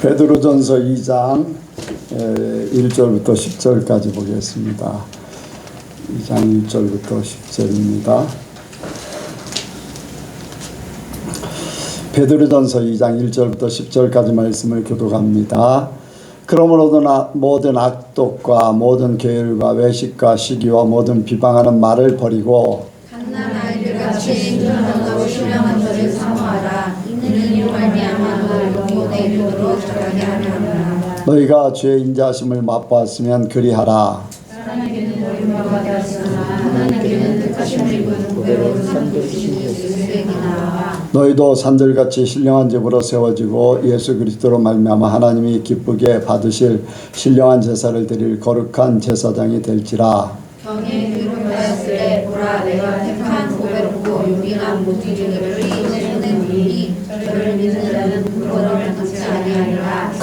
베드로전서 2장 1절부터 10절까지 보겠습니다. 2장 1절부터 10절입니다. 베드로전서 2장 1절부터 10절까지 말씀을 교독합니다. 그러므로 모든 악독과 모든 계율과 외식과 시기와 모든 비방하는 말을 버리고 갓난 아이들같이 인정하고 신령한 것을 사모하라. 이는 이로 말미암아 너를 영혼에 이르도록 자라게 하려 함이라. 너희가 주의 인자하심을 맛보았으면 그리하라. 사람에게는 버림받아 되었으나 하나님께는 택하심을 입은 고배로운 산들이신 예수에게 나아가 너희도 산들같이 신령한 집으로 세워지고 예수 그리스도로 말미암아 하나님이 기쁘게 받으실 신령한 제사를 드릴 거룩한 제사장이 될지라. 경에 기록하였을 때 보라 내가 택한 고배롭고 용기한 모퉁이들을 이내는 이니 저를 믿는 자는 부끄러움을 당치 아니하리라.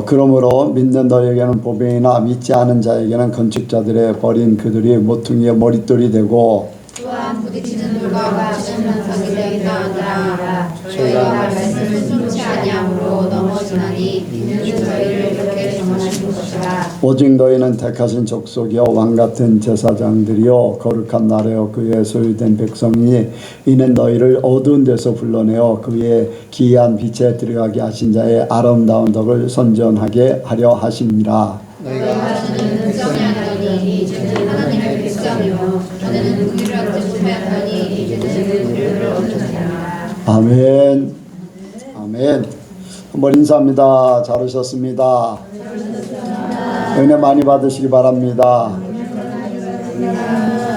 그러므로 믿는 너에게는 보배이나 믿지 않은 자에게는 건축자들의 버린 그들이 모퉁이의 머릿돌이 되고 또한 부딪히는 돌과 같이 면상이 되기도 하더라. 저희가 말씀을 순종치 아니함으로 넘어지나니 이는 저희를 이렇게 정하신 것이라. 오직 너희는 택하신 족속이요 왕같은 제사장들이요 거룩한 나라요 그의 소유된 백성이니 이는 너희를 어두운 데서 불러내어 그의 기이한 빛에 들어가게 하신 자의 아름다운 덕을 선전하게 하려 하심이라. 너희가 저는 백성이 아니니 이제는 하나님의 백성이요 저는 그리를 얻지 못하였더니 이제는 그리를 얻으리라. 아멘. 아멘. 한번 인사합니다. 잘 오셨습니다. 은혜 많이 받으시기 바랍니다.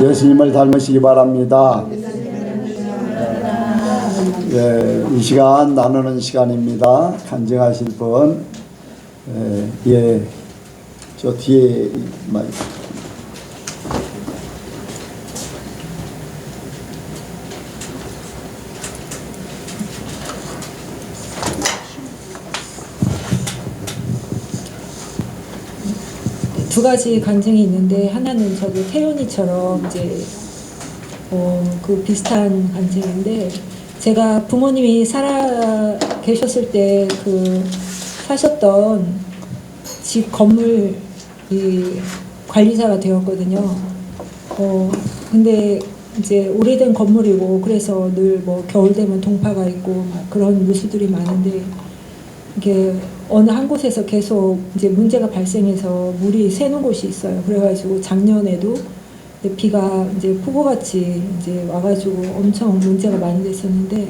예수님을 닮으시기 바랍니다. 예, 이 시간 나누는 시간입니다. 간증하실 분, 예, 저 뒤에 두 가지 간증이 있는데 하나는 저도 태연이처럼 이제 그 비슷한 간증인데 제가 부모님이 살아 계셨을 때 그 사셨던 집 건물 이 관리자가 되었거든요. 근데 이제 오래된 건물이고 그래서 늘 뭐 겨울 되면 동파가 있고 막 그런 누수들이 많은데 이게 어느 한 곳에서 계속 이제 문제가 발생해서 물이 새는 곳이 있어요. 그래가지고 작년에도 비가 이제 폭우같이 이제 와가지고 엄청 문제가 많이 됐었는데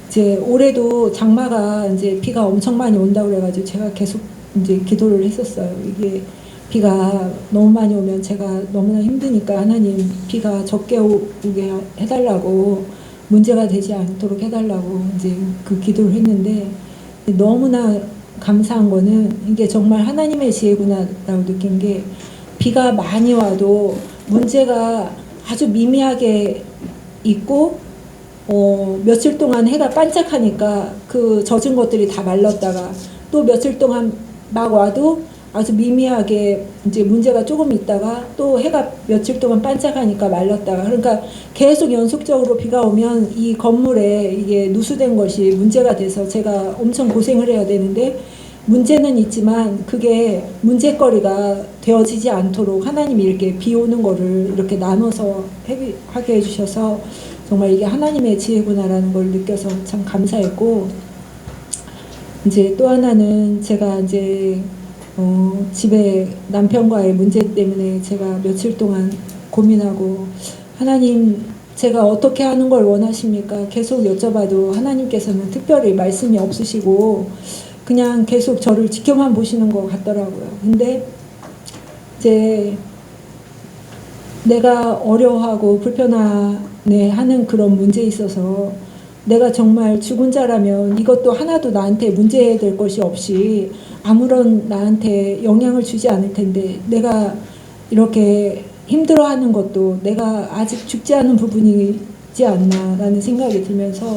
이제 올해도 장마가 이제 비가 엄청 많이 온다고 그래가지고 제가 계속 이제 기도를 했었어요. 이게 비가 너무 많이 오면 제가 너무나 힘드니까 하나님 비가 적게 오게 해달라고 문제가 되지 않도록 해달라고 이제 그 기도를 했는데 너무나 감사한 거는 이게 정말 하나님의 지혜구나라고 느낀 게 비가 많이 와도 문제가 아주 미미하게 있고 며칠 동안 해가 반짝하니까 그 젖은 것들이 다 말랐다가 또 며칠 동안 막 와도 아주 미미하게 이제 문제가 조금 있다가 또 해가 며칠 동안 반짝하니까 말랐다가 그러니까 계속 연속적으로 비가 오면 이 건물에 이게 누수된 것이 문제가 돼서 제가 엄청 고생을 해야 되는데 문제는 있지만 그게 문제거리가 되어지지 않도록 하나님이 이렇게 비 오는 거를 이렇게 나눠서 하게 해주셔서 정말 이게 하나님의 지혜구나라는 걸 느껴서 참 감사했고 이제 또 하나는 제가 이제 집에 남편과의 문제 때문에 제가 며칠 동안 고민하고 하나님 제가 어떻게 하는 걸 원하십니까? 계속 여쭤봐도 하나님께서는 특별히 말씀이 없으시고 그냥 계속 저를 지켜만 보시는 것 같더라고요. 근데 이제 내가 어려워하고 불편해하는 그런 문제에 있어서 내가 정말 죽은 자라면 이것도 하나도 나한테 문제될 것이 없이 아무런 나한테 영향을 주지 않을 텐데 내가 이렇게 힘들어하는 것도 내가 아직 죽지 않은 부분이지 않나라는 생각이 들면서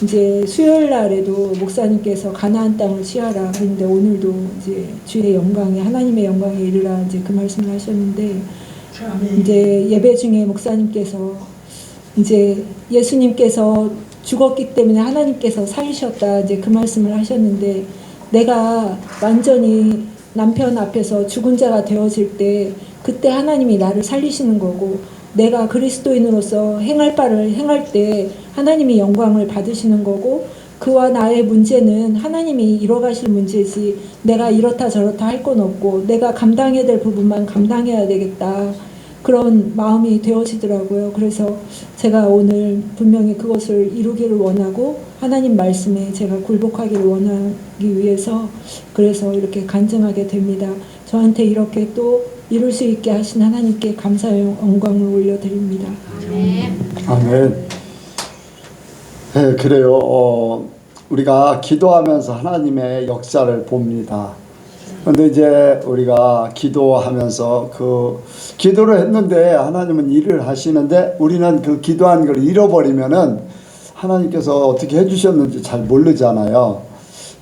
이제 수요일 날에도 목사님께서 가나안 땅을 취하라 그런데 오늘도 이제 주의 영광에 하나님의 영광에 이르라 이제 그 말씀을 하셨는데 이제 예배 중에 목사님께서 이제 예수님께서 죽었기 때문에 하나님께서 살리셨다 이제 그 말씀을 하셨는데, 내가 완전히 남편 앞에서 죽은 자가 되어질 때 그때 하나님이 나를 살리시는 거고, 내가 그리스도인으로서 행할 바를 행할 때 하나님이 영광을 받으시는 거고, 그와 나의 문제는 하나님이 이뤄가실 문제지 내가 이렇다 저렇다 할 건 없고 내가 감당해야 될 부분만 감당해야 되겠다, 그런 마음이 되어지더라고요. 그래서 제가 오늘 분명히 그것을 이루기를 원하고 하나님 말씀에 제가 굴복하기를 원하기 위해서 그래서 이렇게 간증하게 됩니다. 저한테 이렇게 또 이룰 수 있게 하신 하나님께 감사의 영광을 올려드립니다. 아멘. 네, 그래요. 우리가 기도하면서 하나님의 역사를 봅니다. 근데 이제 우리가 기도하면서 그 기도를 했는데 하나님은 일을 하시는데 우리는 그 기도한 걸 잃어버리면은 하나님께서 어떻게 해주셨는지 잘 모르잖아요.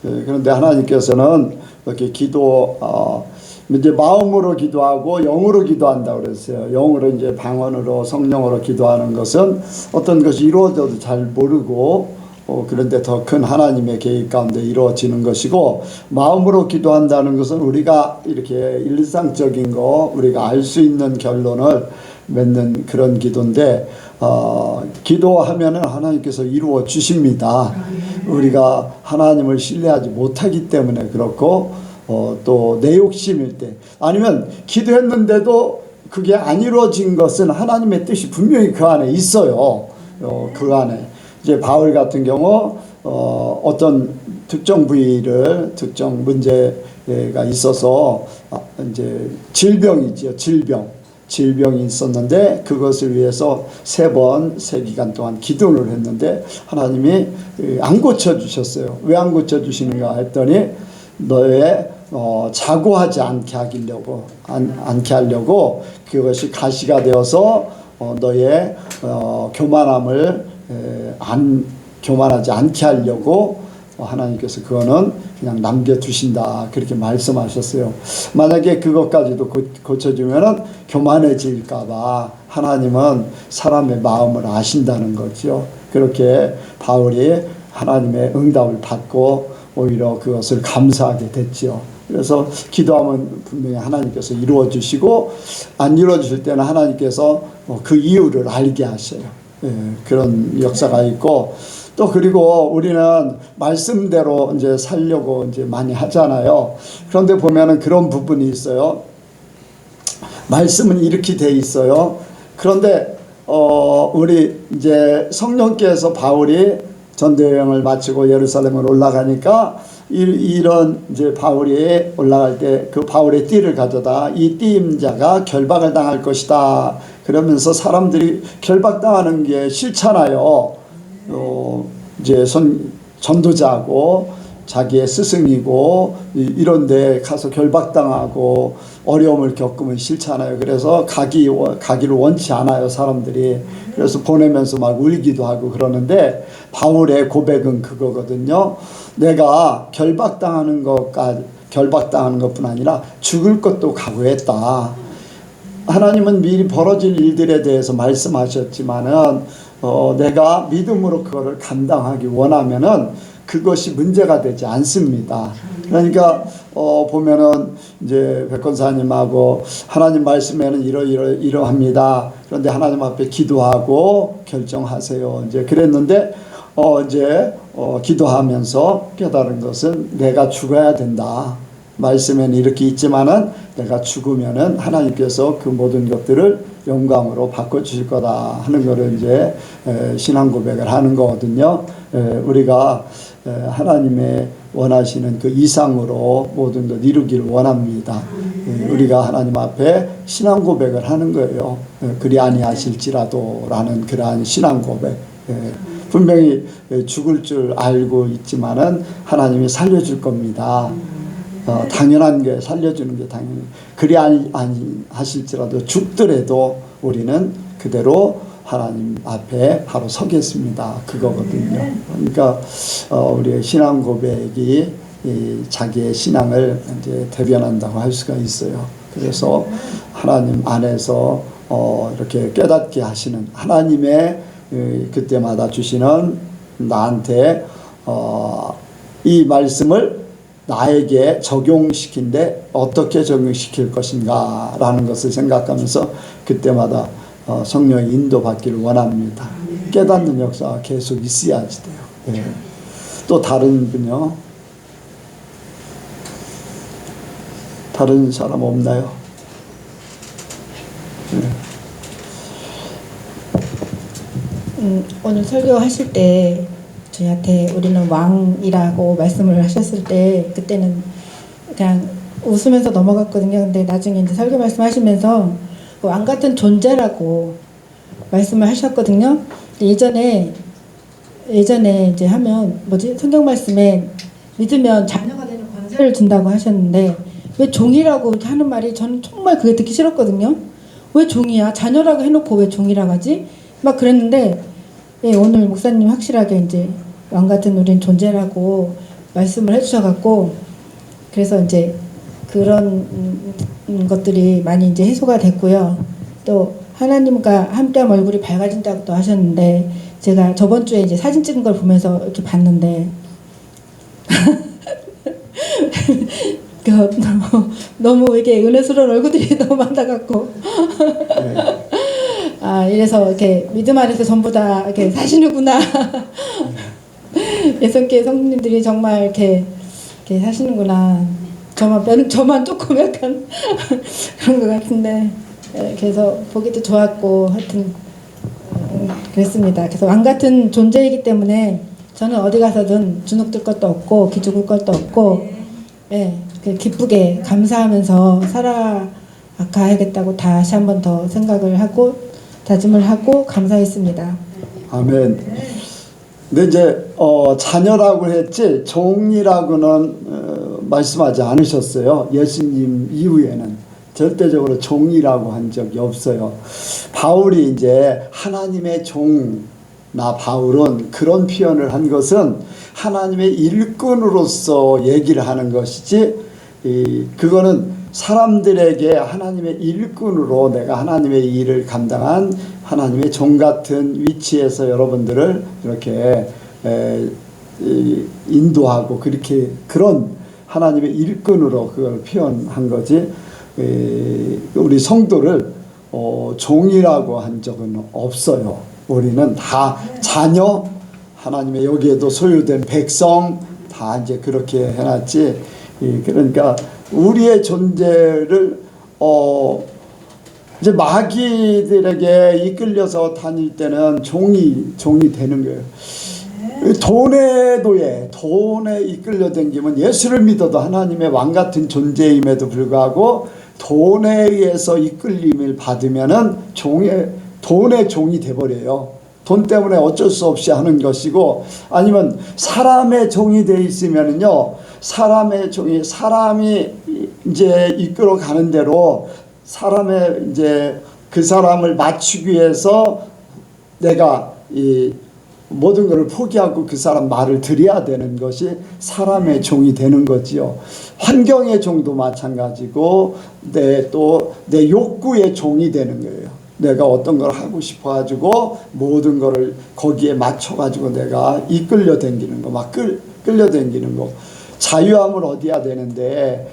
그런데 하나님께서는 이렇게 이제 마음으로 기도하고 영으로 기도한다고 그랬어요. 영으로 이제 방언으로 성령으로 기도하는 것은 어떤 것이 이루어져도 잘 모르고 그런데 더 큰 하나님의 계획 가운데 이루어지는 것이고, 마음으로 기도한다는 것은 우리가 이렇게 일상적인 거 우리가 알 수 있는 결론을 맺는 그런 기도인데, 기도하면은 하나님께서 이루어 주십니다. 우리가 하나님을 신뢰하지 못하기 때문에 그렇고, 또 내 욕심일 때 아니면 기도했는데도 그게 안 이루어진 것은 하나님의 뜻이 분명히 그 안에 있어요. 그 안에 이제 바울 같은 경우 어떤 특정 부위를 특정 문제가 있어서 이제 질병이죠. 질병이 있었는데 그것을 위해서 3번 3기간 동안 기도를 했는데 하나님이 안 고쳐주셨어요. 왜 안 고쳐주시는가 했더니 너의 자고하지 않게 하려고 그것이 가시가 되어서 너의 교만함을 교만하지 않게 하려고 하나님께서 그거는 그냥 남겨두신다, 그렇게 말씀하셨어요. 만약에 그것까지도 고쳐주면은 교만해질까봐 하나님은 사람의 마음을 아신다는 거죠. 그렇게 바울이 하나님의 응답을 받고 오히려 그것을 감사하게 됐죠. 그래서 기도하면 분명히 하나님께서 이루어 주시고, 안 이루어 주실 때는 하나님께서 그 이유를 알게 하셔요. 그런 역사가 있고, 또 그리고 우리는 말씀대로 이제 살려고 이제 많이 하잖아요. 그런데 보면은 그런 부분이 있어요. 말씀은 이렇게 돼 있어요. 그런데 우리 이제 성령께서 바울이 전도여행을 마치고 예루살렘을 올라가니까 이런 이제 바울이 올라갈 때 그 바울의 띠를 가져다 이 띠임자가 결박을 당할 것이다 그러면서 사람들이 결박당하는 게 싫잖아요. 이제 전도자고 자기의 스승이고 이런데 가서 결박당하고 어려움을 겪으면 싫잖아요. 그래서 가기를 원치 않아요, 사람들이. 그래서 보내면서 막 울기도 하고 그러는데 바울의 고백은 그거거든요. 내가 결박당하는 것뿐 아니라 죽을 것도 각오했다. 하나님은 미리 벌어질 일들에 대해서 말씀하셨지만은 내가 믿음으로 그거를 감당하기 원하면은 그것이 문제가 되지 않습니다. 그러니까 보면은 이제 백권사님하고 하나님 말씀에는 이러합니다. 그런데 하나님 앞에 기도하고 결정하세요. 이제 그랬는데 이제 기도하면서 깨달은 것은 내가 죽어야 된다. 말씀에는 이렇게 있지만은 내가 죽으면은 하나님께서 그 모든 것들을 영광으로 바꿔주실 거다 하는 거를 이제 신앙 고백을 하는 거거든요. 우리가 하나님의 원하시는 그 이상으로 모든 것 이루기를 원합니다. 우리가 하나님 앞에 신앙 고백을 하는 거예요. 그리 아니하실지라도 라는 그러한 신앙 고백. 분명히 죽을 줄 알고 있지만은 하나님이 살려줄 겁니다. 당연한 게 살려주는 게 당연히 그리 아니하실지라도 죽더라도 우리는 그대로 하나님 앞에 바로 서겠습니다. 그거거든요. 그러니까 우리의 신앙 고백이 자기의 신앙을 이제 대변한다고 할 수가 있어요. 그래서 하나님 안에서 이렇게 깨닫게 하시는 하나님의 그때마다 주시는 나한테 이 말씀을 나에게 적용시킨데 어떻게 적용시킬 것인가 라는 것을 생각하면서 그때마다 성령의 인도받기를 원합니다. 깨닫는 역사가 계속 있어야지 돼요. 네. 또 다른 분요? 다른 사람 없나요? 네. 오늘 설교하실 때 저희한테 우리는 왕이라고 말씀을 하셨을 때 그때는 그냥 웃으면서 넘어갔거든요. 근데 나중에 이제 설교 말씀하시면서 왕 같은 존재라고 말씀을 하셨거든요. 예전에 이제 하면 성경 말씀에 믿으면 자녀가 되는 권세를 준다고 하셨는데 왜 종이라고 이렇게 하는 말이 저는 정말 그게 듣기 싫었거든요. 왜 종이야? 자녀라고 해놓고 왜 종이라고 하지? 막 그랬는데 오늘 목사님 확실하게 이제 왕 같은 우린 존재라고 말씀을 해주셔갖고 그래서 이제 그런 것들이 많이 이제 해소가 됐고요. 또 하나님과 함께하면 얼굴이 밝아진다고 또 하셨는데 제가 저번 주에 이제 사진 찍은 걸 보면서 이렇게 봤는데 너무 이게 은혜스러운 얼굴들이 너무 많아갖고 이래서 이렇게 믿음 안에서 전부 다 이렇게 사시는구나. 예성교회 성도님들이 정말 이렇게 사시는구나. 저만 조금 약간 그런 것 같은데 그래서 보기도 좋았고 하여튼 그랬습니다. 그래서 왕 같은 존재이기 때문에 저는 어디 가서든 주눅들 것도 없고 기죽을 것도 없고 기쁘게 감사하면서 살아가야겠다고 다시 한 번 더 생각을 하고 다짐을 하고 감사했습니다. 아멘. 근데 이제 자녀라고 했지 종이라고는 말씀하지 않으셨어요. 예수님 이후에는 절대적으로 종이라고 한 적이 없어요. 바울이 이제 하나님의 종, 나 바울은 그런 표현을 한 것은 하나님의 일꾼으로서 얘기를 하는 것이지 그거는 사람들에게 하나님의 일꾼으로 내가 하나님의 일을 감당한 하나님의 종 같은 위치에서 여러분들을 이렇게 인도하고 그렇게 그런 하나님의 일꾼으로 그걸 표현한 거지 우리 성도를 종이라고 한 적은 없어요. 우리는 다 자녀 하나님의 여기에도 소유된 백성 다 이제 그렇게 해놨지. 그러니까 우리의 존재를 이제 마귀들에게 이끌려서 다닐 때는 종이 되는 거예요. 돈에 이끌려 다니면 예수를 믿어도 하나님의 왕 같은 존재임에도 불구하고 돈에 의해서 이끌림을 받으면은 돈의 종이 돼버려요. 돈 때문에 어쩔 수 없이 하는 것이고 아니면 사람의 종이 돼 있으면은요 사람의 종이 사람이 이제 이끌어 가는 대로 사람의 이제 그 사람을 맞추기 위해서 내가 이 모든 것을 포기하고 그 사람 말을 들어야 되는 것이 사람의 종이 되는 거지요. 환경의 종도 마찬가지고 내 욕구의 종이 되는 거예요. 내가 어떤 걸 하고 싶어 가지고 모든 거를 거기에 맞춰 가지고 내가 이끌려 다니는 거, 막 끌려 다니는 거. 자유함을 얻어야 되는데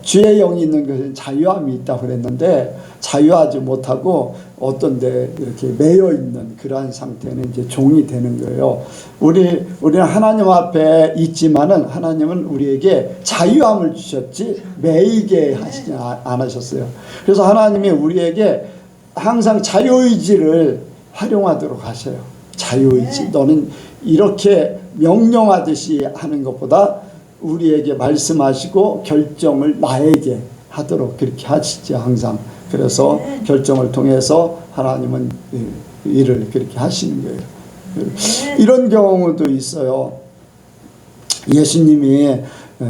주의 영이 있는 것은 자유함이 있다고 그랬는데 자유하지 못하고 어떤 데 이렇게 매여 있는 그러한 상태는 이제 종이 되는 거예요. 우리는 하나님 앞에 있지만은 하나님은 우리에게 자유함을 주셨지 매이게 하시지 않으셨어요. 그래서 하나님이 우리에게 항상 자유의지를 활용하도록 하셔요. 자유의지. 너는 이렇게 명령하듯이 하는 것보다 우리에게 말씀하시고 결정을 나에게 하도록 그렇게 하시죠. 항상. 그래서 결정을 통해서 하나님은 일을 그렇게 하시는 거예요. 이런 경우도 있어요. 예수님이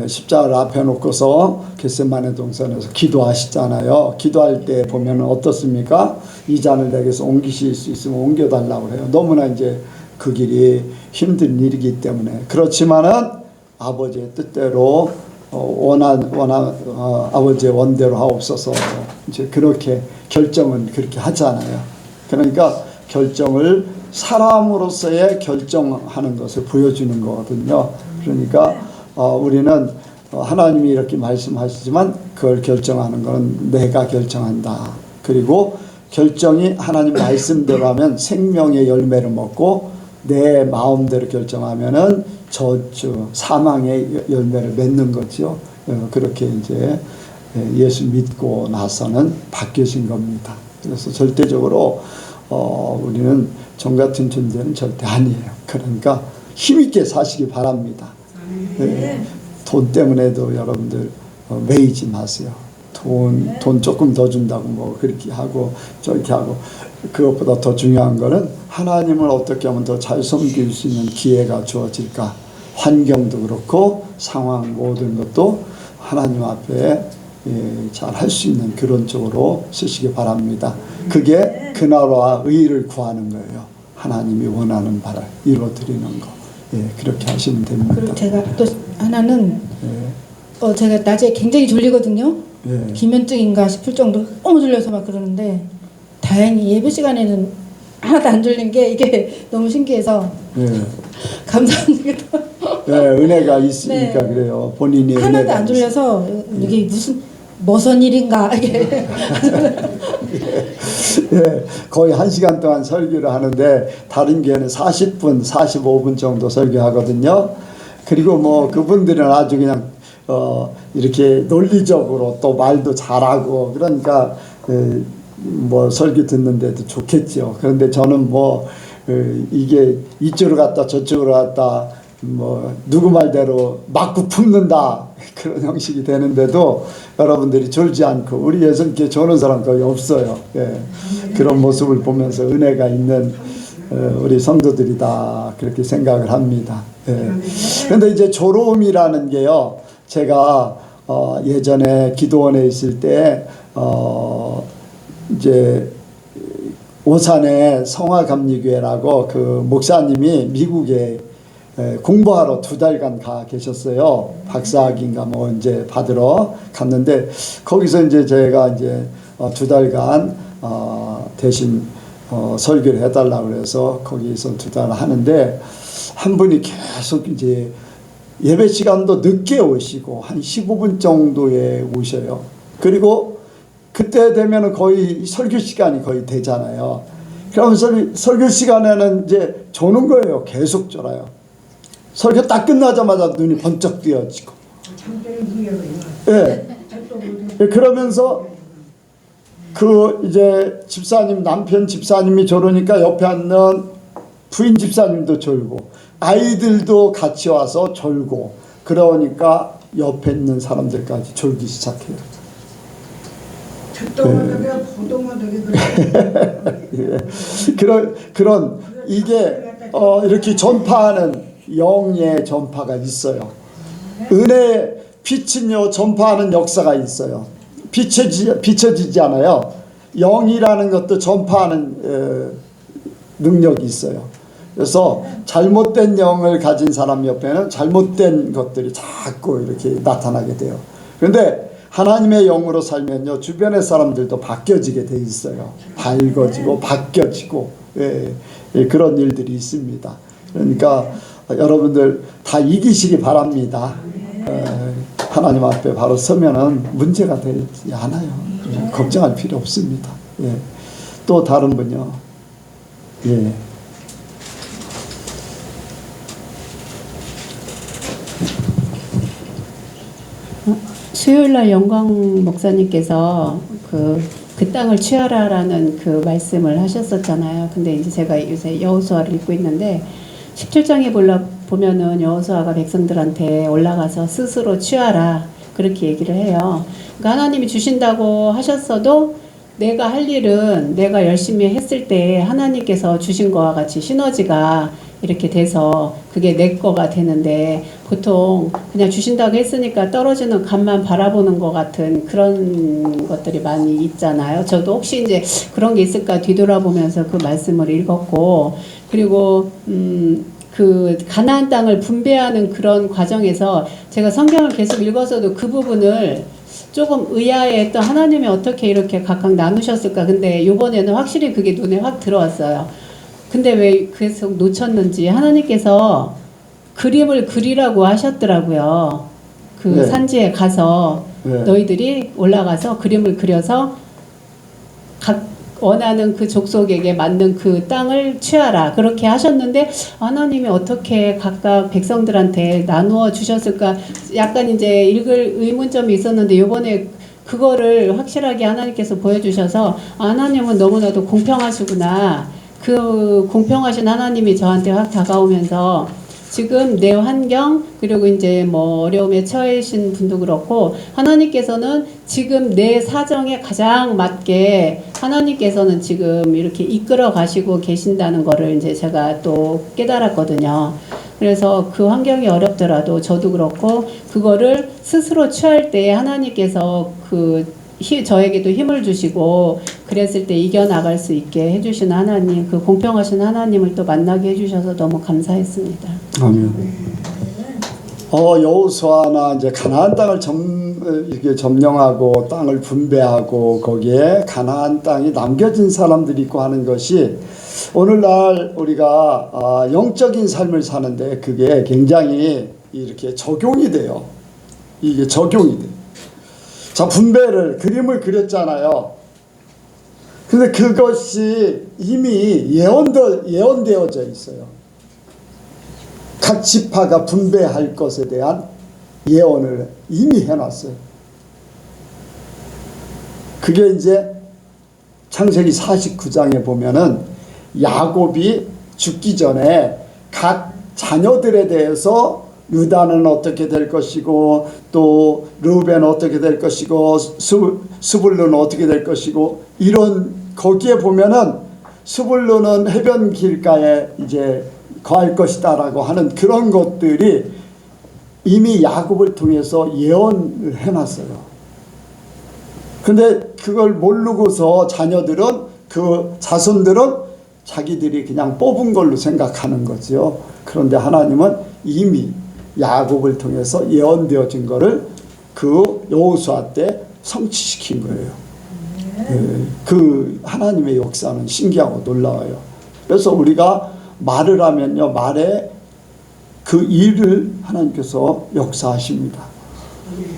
십자가를 앞에 놓고서 겟세마네 동산에서 기도하시잖아요. 기도할 때 보면 어떻습니까? 이 잔을 내게서 옮기실 수 있으면 옮겨달라고 해요. 너무나 이제 그 길이 힘든 일이기 때문에. 그렇지만은 아버지의 뜻대로 아버지의 원대로 하옵소서. 이제 그렇게 결정은 그렇게 하잖아요. 그러니까 결정을 사람으로서의 결정하는 것을 보여주는 거거든요. 그러니까 우리는 하나님이 이렇게 말씀하시지만 그걸 결정하는 것은 내가 결정한다. 그리고 결정이 하나님 말씀대로 하면 생명의 열매를 먹고 내 마음대로 결정하면은 저주 사망의 열매를 맺는 거죠. 그렇게 이제 예수 믿고 나서는 바뀌어진 겁니다. 그래서 절대적으로 우리는 종 같은 존재는 절대 아니에요. 그러니까 힘있게 사시기 바랍니다. 돈 때문에도 여러분들 매이지 마세요. 돈 조금 더 준다고 뭐 그렇게 하고 저렇게 하고, 그것보다 더 중요한 거는 하나님을 어떻게 하면 더 잘 섬길 수 있는 기회가 주어질까. 환경도 그렇고 상황 모든 것도 하나님 앞에 잘 할 수 있는 그런 쪽으로 쓰시기 바랍니다. 그게 그 나라와 의를 구하는 거예요. 하나님이 원하는 바를 이루어드리는 거. 그렇게 하시면 됩니다. 그리고 제가 또 하나는 제가 낮에 굉장히 졸리거든요. 기면증인가 싶을 정도로 너무 졸려서 막 그러는데 다행히 예배 시간에는 하나도 안 졸린 게 이게 너무 신기해서 감사합니다. 은혜가 있으니까 그래요. 본인이 하나도 은혜가 안 졸려서 이게 무슨 일인가 이게 거의 1시간 동안 설교를 하는데 다른 교회는 40분, 45분 정도 설교하거든요. 그리고 뭐 그분들은 아주 그냥 이렇게 논리적으로 또 말도 잘하고 그러니까 뭐 설교 듣는데도 좋겠죠. 그런데 저는 뭐 이게 이쪽으로 갔다 저쪽으로 갔다 뭐 누구 말대로 맞고 품는다 그런 형식이 되는데도 여러분들이 졸지 않고, 우리 예수님께 조는 사람 거의 없어요. 그런 모습을 보면서 은혜가 있는 우리 성도들이다 그렇게 생각을 합니다. 그런데 이제 졸음이라는 게요, 제가 예전에 기도원에 있을 때 이제 오산에 성화감리교회라고 그 목사님이 미국에 공부하러 2달간 가 계셨어요. 박사학위인가 뭐 이제 받으러 갔는데, 거기서 이제 제가 이제 2달간 대신 설교를 해달라고 그래서 거기서 2달 하는데, 한 분이 계속 이제 예배 시간도 늦게 오시고 한 15분 정도에 오셔요. 그리고 그때 되면은 거의 설교 시간이 거의 되잖아요. 그러면서 설교 시간에는 이제 조는 거예요. 계속 졸아요. 설교 딱 끝나자마자 눈이 번쩍 뜨여지고. 그러면서 그 이제 집사님, 남편 집사님이 졸으니까 옆에 앉는 부인 집사님도 졸고 아이들도 같이 와서 졸고, 그러니까 옆에 있는 사람들까지 졸기 시작해요. 그런 이게 이렇게 전파하는 영의 전파가 있어요. 은혜 빛은요 전파하는 역사가 있어요. 비춰지지 않아요. 영이라는 것도 전파하는 능력이 있어요. 그래서 잘못된 영을 가진 사람 옆에는 잘못된 것들이 자꾸 이렇게 나타나게 돼요. 그런데 하나님의 영으로 살면요, 주변의 사람들도 바뀌어지게 돼 있어요. 밝아지고 바뀌어지고 그런 일들이 있습니다. 그러니까 여러분들 다 이기시기 바랍니다. 하나님 앞에 바로 서면은 문제가 되지 않아요. 걱정할 필요 없습니다. 또 다른 분요. 수요일날 영광 목사님께서 그 땅을 취하라라는 그 말씀을 하셨었잖아요. 근데 이제 제가 요새 여호수아를 읽고 있는데 17장에 보면은 여호수아가 백성들한테 올라가서 스스로 취하라 그렇게 얘기를 해요. 그러니까 하나님이 주신다고 하셨어도 내가 할 일은 내가 열심히 했을 때 하나님께서 주신 거와 같이 시너지가 이렇게 돼서 그게 내 거가 되는데, 보통 그냥 주신다고 했으니까 떨어지는 값만 바라보는 것 같은 그런 것들이 많이 있잖아요. 저도 혹시 이제 그런 게 있을까 뒤돌아보면서 그 말씀을 읽었고, 그리고 그 가나안 땅을 분배하는 그런 과정에서 제가 성경을 계속 읽어서도 그 부분을 조금 의아해했던, 하나님이 어떻게 이렇게 각각 나누셨을까. 근데 이번에는 확실히 그게 눈에 확 들어왔어요. 근데 왜 계속 놓쳤는지 하나님께서 그림을 그리라고 하셨더라고요. 그 네. 산지에 가서 네. 너희들이 올라가서 그림을 그려서 각 원하는 그 족속에게 맞는 그 땅을 취하라. 그렇게 하셨는데 하나님이 어떻게 각각 백성들한테 나누어 주셨을까? 약간 이제 읽을 의문점이 있었는데 이번에 그거를 확실하게 하나님께서 보여주셔서 하나님은 너무나도 공평하시구나. 그 공평하신 하나님이 저한테 확 다가오면서 지금 내 환경 그리고 이제 뭐 어려움에 처해신 분도 그렇고 하나님께서는 지금 내 사정에 가장 맞게 하나님께서는 지금 이렇게 이끌어 가시고 계신다는 거를 이제 제가 또 깨달았거든요. 그래서 그 환경이 어렵더라도 저도 그렇고 그거를 스스로 취할 때 하나님께서 저에게도 힘을 주시고 그랬을 때 이겨나갈 수 있게 해주신 하나님, 그 공평하신 하나님을 또 만나게 해주셔서 너무 감사했습니다. 아멘. 여호수아나 이제 가나안 땅을 이렇게 점령하고 땅을 분배하고 거기에 가나안 땅이 남겨진 사람들이 있고 하는 것이 오늘날 우리가 영적인 삶을 사는데 그게 굉장히 이렇게 적용이 돼요. 이게 적용이 돼요. 자, 분배를 그림을 그렸잖아요. 근데 그것이 이미 예언되어져 있어요. 각 지파가 분배할 것에 대한 예언을 이미 해놨어요. 그게 이제 창세기 49장에 보면은 야곱이 죽기 전에 각 자녀들에 대해서 유다는 어떻게 될 것이고 또 르우벤은 어떻게 될 것이고 스불론은 어떻게 될 것이고 이런 거기에 보면은 스불론은 해변 길가에 이제 거할 것이다라고 하는 그런 것들이 이미 야곱을 통해서 예언을 해놨어요. 근데 그걸 모르고서 자녀들은 그 자손들은 자기들이 그냥 뽑은 걸로 생각하는 거죠. 그런데 하나님은 이미 야곱을 통해서 예언되어진 거를 그 여호수아 때 성취시킨 거예요. 그 하나님의 역사는 신기하고 놀라워요. 그래서 우리가 말을 하면요, 말에 그 일을 하나님께서 역사하십니다.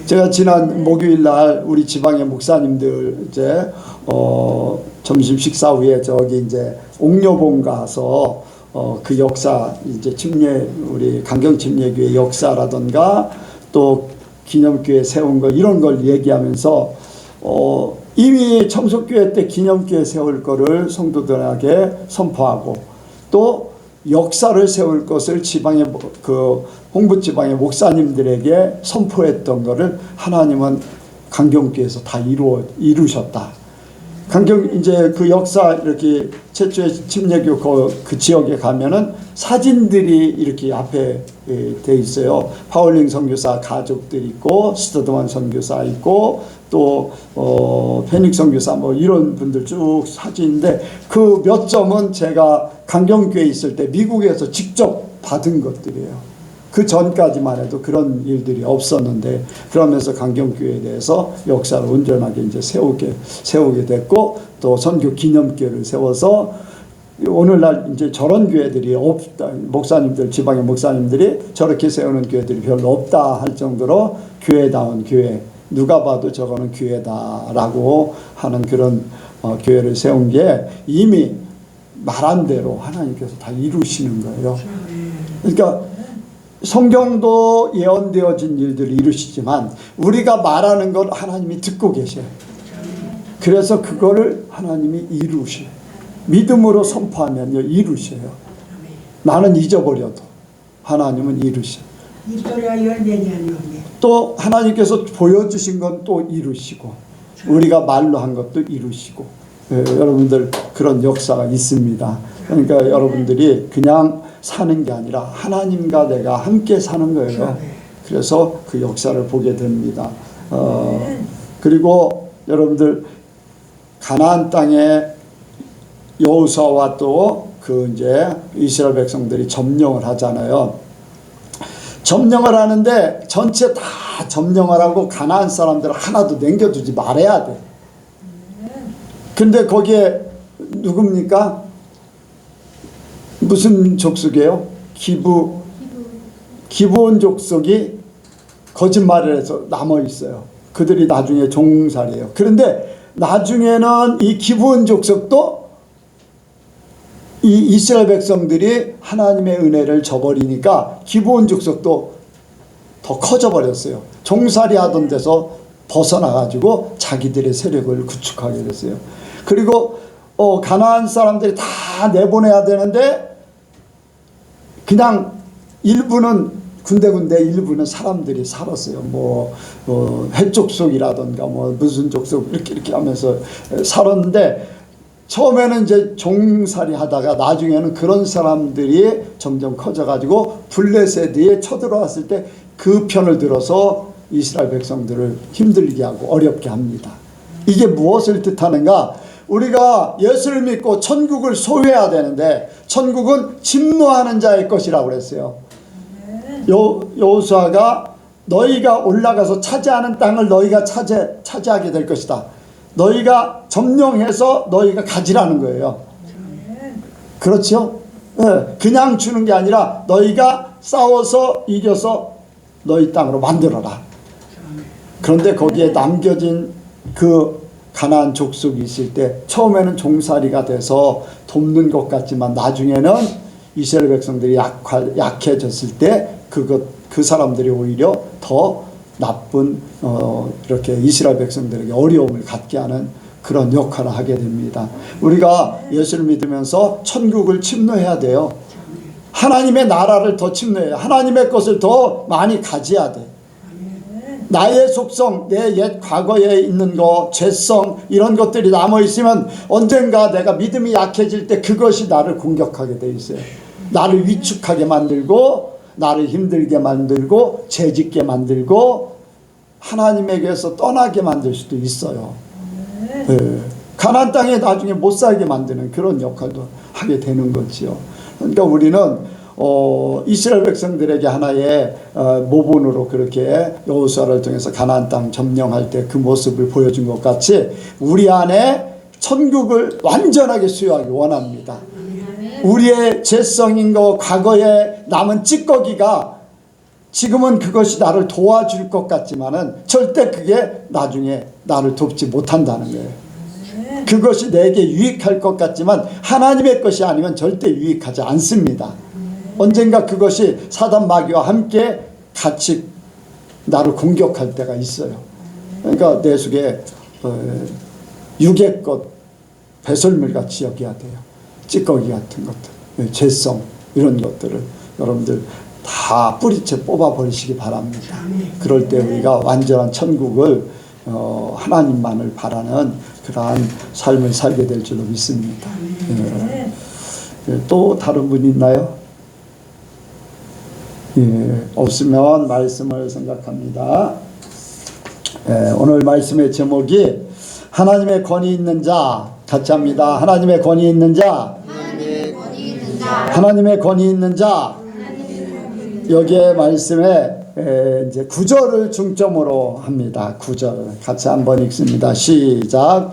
제가 지난 목요일 날 우리 지방의 목사님들 이제 점심 식사 후에 저기 이제 옥녀봉 가서 그 역사 이제 우리 강경침례교회 역사라던가 또 기념교회 세운 거 이런 걸 얘기하면서 이미 청소교회 때 기념교회 세울 거를 성도들에게 선포하고 또 역사를 세울 것을 지방의 그 홍부 지방의 목사님들에게 선포했던 거를 하나님은 강경교회에서 다 이루셨다. 이제 그 역사 이렇게 최초의 침례교 그 지역에 가면은 사진들이 이렇게 앞에 돼 있어요. 파울링 선교사 가족들 있고 스터드만 선교사 있고 또 페닉 선교사 뭐 이런 분들 쭉 사진인데 그 몇 점은 제가 강경교회에 있을 때 미국에서 직접 받은 것들이에요. 그 전까지만 해도 그런 일들이 없었는데 그러면서 강경교회에 대해서 역사를 온전하게 이제 세우게 됐고 또 선교 기념교회를 세워서 오늘날 이제 저런 교회들이 없다. 목사님들 지방의 목사님들이 저렇게 세우는 교회들이 별로 없다 할 정도로 교회다운 교회 누가 봐도 저거는 교회다라고 하는 그런 교회를 세운 게 이미 말한 대로 하나님께서 다 이루시는 거예요. 그러니까 성경도 예언되어진 일들을 이루시지만 우리가 말하는 걸 하나님이 듣고 계셔요. 그래서 그거를 하나님이 이루셔요. 믿음으로 선포하면요 이루셔요. 나는 잊어버려도 하나님은 이루셔요. 또 하나님께서 보여주신 건 또 이루시고 우리가 말로 한 것도 이루시고 여러분들 그런 역사가 있습니다. 그러니까 여러분들이 그냥 사는 게 아니라 하나님과 내가 함께 사는 거예요. 그래서 그 역사를 보게 됩니다. 그리고 여러분들 가나안 땅에 여호수아와 또 그 이제 이스라엘 백성들이 점령을 하잖아요. 점령을 하는데 전체 다 점령을 하고 가나안 사람들 하나도 남겨두지 말아야 돼. 근데 거기에 누굽니까? 무슨 족속이에요? 기브온 족속이 거짓말을 해서 남아 있어요. 그들이 나중에 종살이에요. 그런데 나중에는 이 기브온 족속도 이 이스라엘 백성들이 하나님의 은혜를 저버리니까 기브온 족속도 더 커져 버렸어요. 종살이 하던 데서 벗어나가지고 자기들의 세력을 구축하게 됐어요. 그리고 가나안 사람들이 다 내보내야 되는데 그냥 일부는 군데군데 일부는 사람들이 살았어요. 해족속이라던가 무슨 족속 이렇게 하면서 살았는데 처음에는 이제 종살이 하다가 나중에는 그런 사람들이 점점 커져가지고 블레셋이 쳐들어왔을 때 그 편을 들어서 이스라엘 백성들을 힘들게 하고 어렵게 합니다. 이게 무엇을 뜻하는가? 우리가 예수를 믿고 천국을 소유해야 되는데 천국은 침노하는 자의 것이라고 그랬어요. 여호수아가 너희가 올라가서 차지하는 땅을 너희가 차지하게 될 것이다. 너희가 점령해서 너희가 가지라는 거예요. 그렇죠? 네, 그냥 주는 게 아니라 너희가 싸워서 이겨서 너희 땅으로 만들어라. 그런데 거기에 남겨진 그 가나안 족속이 있을 때 처음에는 종살이가 돼서 돕는 것 같지만 나중에는 이스라엘 백성들이 약해졌을 때 그 사람들이 오히려 더 나쁜 이렇게 이스라엘 백성들에게 어려움을 갖게 하는 그런 역할을 하게 됩니다. 우리가 예수를 믿으면서 천국을 침노해야 돼요. 하나님의 나라를 더 침노해야, 하나님의 것을 더 많이 가져야 돼. 나의 속성, 내 옛 과거에 있는 거, 죄성 이런 것들이 남아있으면 언젠가 내가 믿음이 약해질 때 그것이 나를 공격하게 돼 있어요. 나를 위축하게 만들고 나를 힘들게 만들고 죄짓게 만들고 하나님에게서 떠나게 만들 수도 있어요. 네. 가나안 땅에 나중에 못 살게 만드는 그런 역할도 하게 되는 거지요. 그러니까 우리는 이스라엘 백성들에게 하나의 모본으로 그렇게 여호수아를 통해서 가나안 땅 점령할 때 그 모습을 보여준 것 같이 우리 안에 천국을 완전하게 수여하기 원합니다. 우리의 죄성인 거, 과거에 남은 찌꺼기가 지금은 그것이 나를 도와줄 것 같지만은 절대 그게 나중에 나를 돕지 못한다는 거예요. 그것이 내게 유익할 것 같지만 하나님의 것이 아니면 절대 유익하지 않습니다. 언젠가 그것이 사단 마귀와 함께 같이 나를 공격할 때가 있어요. 그러니까 내 속에 육의 것 배설물같이 여겨야 돼요. 찌꺼기 같은 것들, 죄성 이런 것들을 여러분들 다 뿌리채 뽑아버리시기 바랍니다. 그럴 때 우리가 완전한 천국을 하나님만을 바라는 그러한 삶을 살게 될 줄로 믿습니다. 또 다른 분 있나요? 없으면 말씀을 생각합니다. 오늘 말씀의 제목이 하나님의 권위 있는 자, 같이 합니다. 하나님의 권위 있는 자, 하나님의 권위 있는 자. 여기에 말씀에 이제 9절을 중점으로 합니다. 9절 같이 한번 읽습니다. 시작.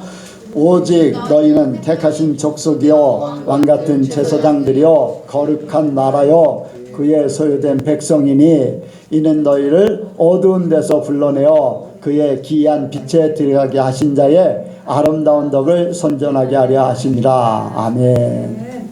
오직 너희는 택하신 족속이요 왕같은 제사장들이요 거룩한 나라요 그의 소유된 백성이니 이는 너희를 어두운 데서 불러내어 그의 기이한 빛에 들어가게 하신 자의 아름다운 덕을 선전하게 하려 하시니라. 아멘.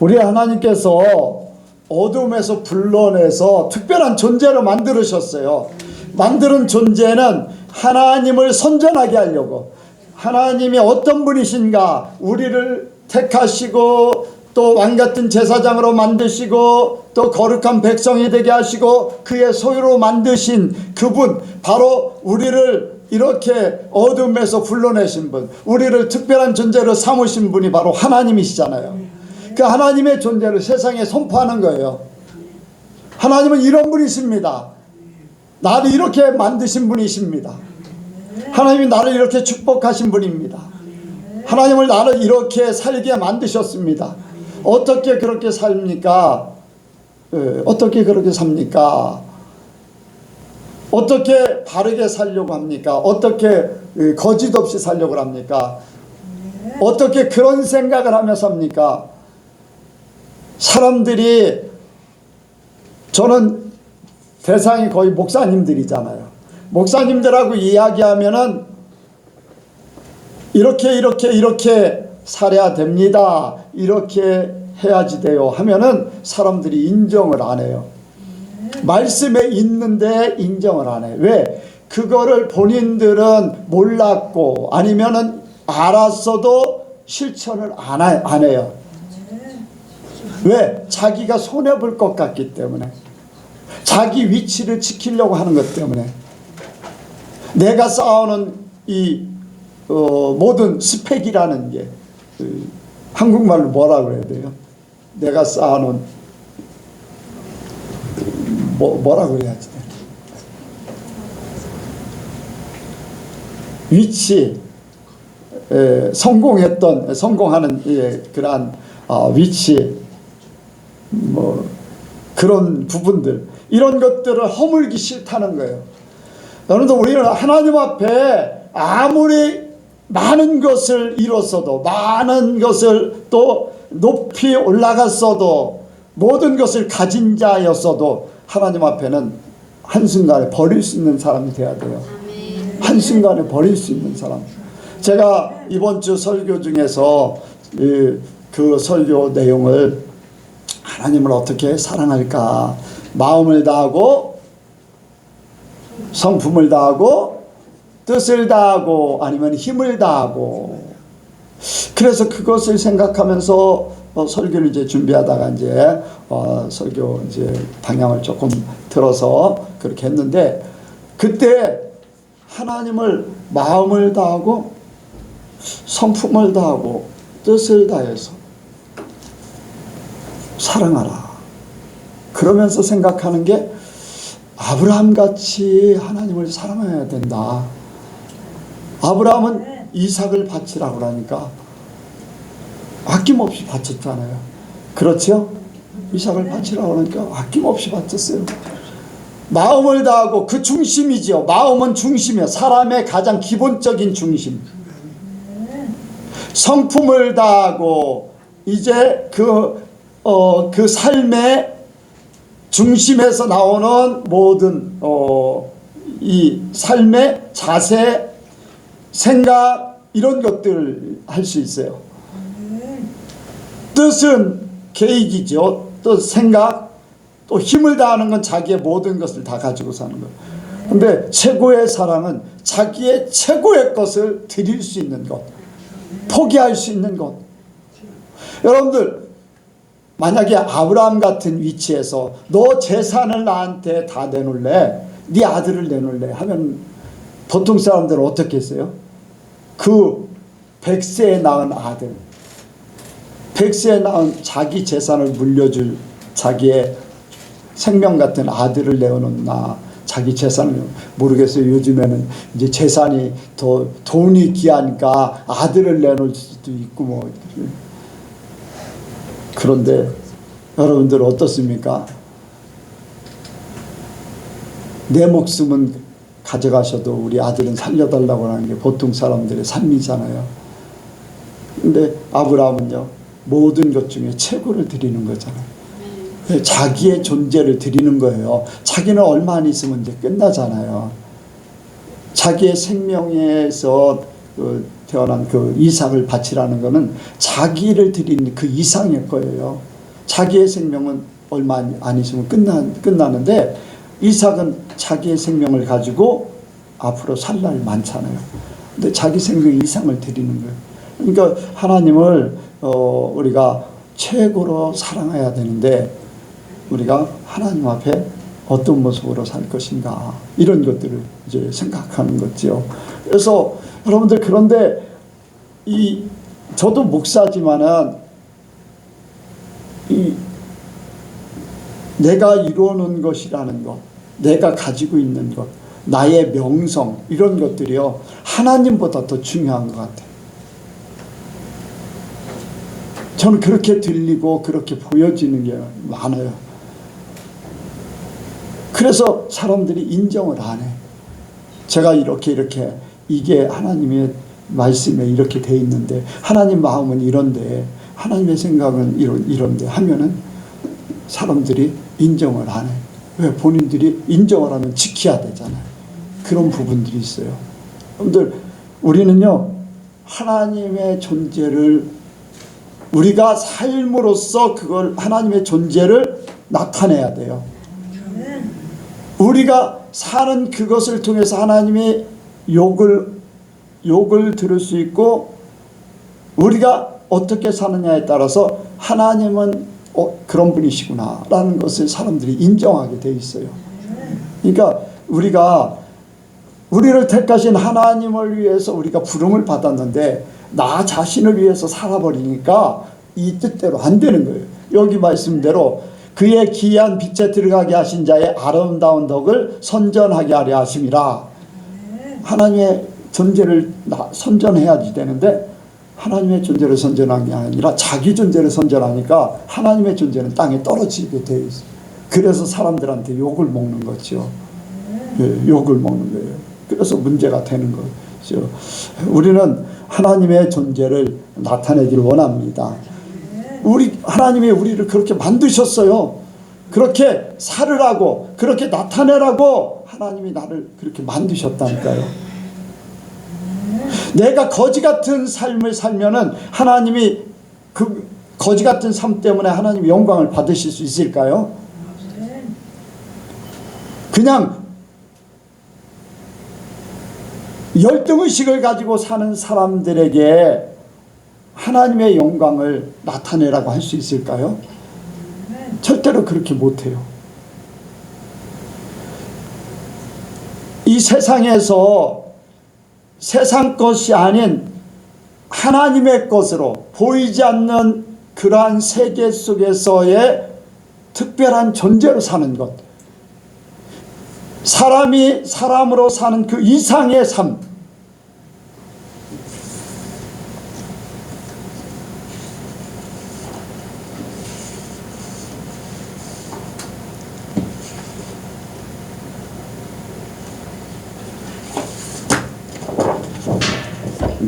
우리 하나님께서 어둠에서 불러내서 특별한 존재로 만들으셨어요. 만드는 존재는 하나님을 선전하게 하려고, 하나님이 어떤 분이신가 우리를 택하시고 또 왕같은 제사장으로 만드시고 또 거룩한 백성이 되게 하시고 그의 소유로 만드신 그분, 바로 우리를 이렇게 어둠에서 불러내신 분, 우리를 특별한 존재로 삼으신 분이 바로 하나님이시잖아요. 그 하나님의 존재를 세상에 선포하는 거예요. 하나님은 이런 분이십니다. 나를 이렇게 만드신 분이십니다. 하나님이 나를 이렇게 축복하신 분입니다. 하나님을 나를 이렇게 살게 만드셨습니다. 어떻게 그렇게 삽니까? 어떻게 그렇게 삽니까? 어떻게 바르게 살려고 합니까? 어떻게 거짓 없이 살려고 합니까? 어떻게 그런 생각을 하며 삽니까? 사람들이, 저는 대상이 거의 목사님들이잖아요. 목사님들하고 이야기하면은 이렇게 살아야 됩니다, 이렇게 해야지 돼요 하면은 사람들이 인정을 안 해요. 말씀에 있는데 인정을 안 해요. 왜? 그거를 본인들은 몰랐고 아니면은 알았어도 실천을 안 해요. 왜? 자기가 손해볼 것 같기 때문에, 자기 위치를 지키려고 하는 것 때문에. 내가 쌓아오는 이 모든 스펙이라는 게, 한국말로 뭐라 그래야 돼요? 내가 쌓아놓은 뭐라 그래야지? 위치, 성공하는 그러한 위치, 뭐 그런 부분들, 이런 것들을 허물기 싫다는 거예요. 여러분들, 우리는 하나님 앞에 아무리 많은 것을 이뤘어도, 많은 것을 또 높이 올라갔어도, 모든 것을 가진 자였어도 하나님 앞에는 한순간에 버릴 수 있는 사람이 돼야 돼요. 한순간에 버릴 수 있는 사람. 제가 이번 주 설교 중에서 그 설교 내용을, 하나님을 어떻게 사랑할까, 마음을 다하고 성품을 다하고 뜻을 다하고 아니면 힘을 다하고, 그래서 그것을 생각하면서 설교를 이제 준비하다가 이제 설교 이제 방향을 조금 들어서 그렇게 했는데, 그때 하나님을 마음을 다하고 성품을 다하고 뜻을 다해서 사랑하라, 그러면서 생각하는 게, 아브라함같이 하나님을 사랑해야 된다. 아브라함은 이삭을 바치라고 그러니까 아낌없이 바쳤잖아요. 그렇죠? 이삭을 바치라고 그러니까 아낌없이 바쳤어요. 마음을 다하고, 그 중심이죠. 마음은 중심이에요. 사람의 가장 기본적인 중심. 성품을 다하고, 이제 그 삶의 중심에서 나오는 모든 이 삶의 자세, 생각, 이런 것들을 할 수 있어요. 뜻은 계획이죠. 또 생각, 또 힘을 다하는 건 자기의 모든 것을 다 가지고 사는 거예요. 근데 최고의 사랑은 자기의 최고의 것을 드릴 수 있는 것, 포기할 수 있는 것. 여러분들, 만약에 아브라함 같은 위치에서 너 재산을 나한테 다 내놓을래, 네 아들을 내놓을래 하면 보통 사람들은 어떻게 했어요? 그 100세에 낳은 아들, 100세에 낳은 자기 재산을 물려줄 자기의 생명 같은 아들을 내어놓나, 자기 재산을, 모르겠어요. 요즘에는 이제 재산이 더 돈이 귀하니까 아들을 내놓을 수도 있고 뭐. 그런데 여러분들 어떻습니까? 내 목숨은 가져가셔도 우리 아들은 살려달라고 하는 게 보통 사람들의 삶이잖아요. 근데 아브라함은요, 모든 것 중에 최고를 드리는 거잖아요. 자기의 존재를 드리는 거예요. 자기는 얼마 안 있으면 이제 끝나잖아요. 자기의 생명에서 태어난 그 이삭을 바치라는 거는 자기를 드리는 그 이상일 거예요. 자기의 생명은 얼마 안 있으면 끝나는데, 이삭은 자기의 생명을 가지고 앞으로 살 날 많잖아요. 근데 자기 생명 이상을 드리는 거예요. 그러니까 하나님을 우리가 최고로 사랑해야 되는데, 우리가 하나님 앞에 어떤 모습으로 살 것인가, 이런 것들을 이제 생각하는 거죠. 그래서 여러분들, 그런데 저도 목사지만은 내가 이루어놓은 것이라는 것, 내가 가지고 있는 것, 나의 명성, 이런 것들이요, 하나님보다 더 중요한 것 같아요. 저는 그렇게 들리고 그렇게 보여지는 게 많아요. 그래서 사람들이 인정을 안 해. 제가 이렇게 이게 하나님의 말씀에 이렇게 돼 있는데, 하나님 마음은 이런데, 하나님의 생각은 이런데 하면은 사람들이 인정을 안 해. 왜? 본인들이 인정을 하면 지켜야 되잖아요. 그런 부분들이 있어요. 여러분들, 우리는요, 하나님의 존재를, 우리가 삶으로써 그걸, 하나님의 존재를 나타내야 돼요. 우리가 사는 그것을 통해서 하나님의 욕을 들을 수 있고, 우리가 어떻게 사느냐에 따라서 하나님은 그런 분이시구나 라는 것을 사람들이 인정하게 돼 있어요. 그러니까 우리를 택하신 하나님을 위해서 우리가 부름을 받았는데 나 자신을 위해서 살아버리니까 이 뜻대로 안 되는 거예요. 여기 말씀대로 그의 기이한 빛에 들어가게 하신 자의 아름다운 덕을 선전하게 하려 하심이라. 하나님의 존재를 선전해야지 되는데 하나님의 존재를 선전한 게 아니라 자기 존재를 선전하니까 하나님의 존재는 땅에 떨어지게 돼 있어요. 그래서 사람들한테 욕을 먹는 거죠. 욕을 먹는 거예요. 그래서 문제가 되는 거죠. 우리는 하나님의 존재를 나타내기를 원합니다. 하나님이 우리를 그렇게 만드셨어요. 그렇게 살으라고, 그렇게 나타내라고 하나님이 나를 그렇게 만드셨다니까요. 내가 거지 같은 삶을 살면은 하나님이 그 거지 같은 삶 때문에 하나님이 영광을 받으실 수 있을까요? 그냥 열등의식을 가지고 사는 사람들에게 하나님의 영광을 나타내라고 할 수 있을까요? 절대로 그렇게 못해요. 이 세상에서 세상 것이 아닌 하나님의 것으로 보이지 않는 그러한 세계 속에서의 특별한 존재로 사는 것, 사람이 사람으로 사는 그 이상의 삶,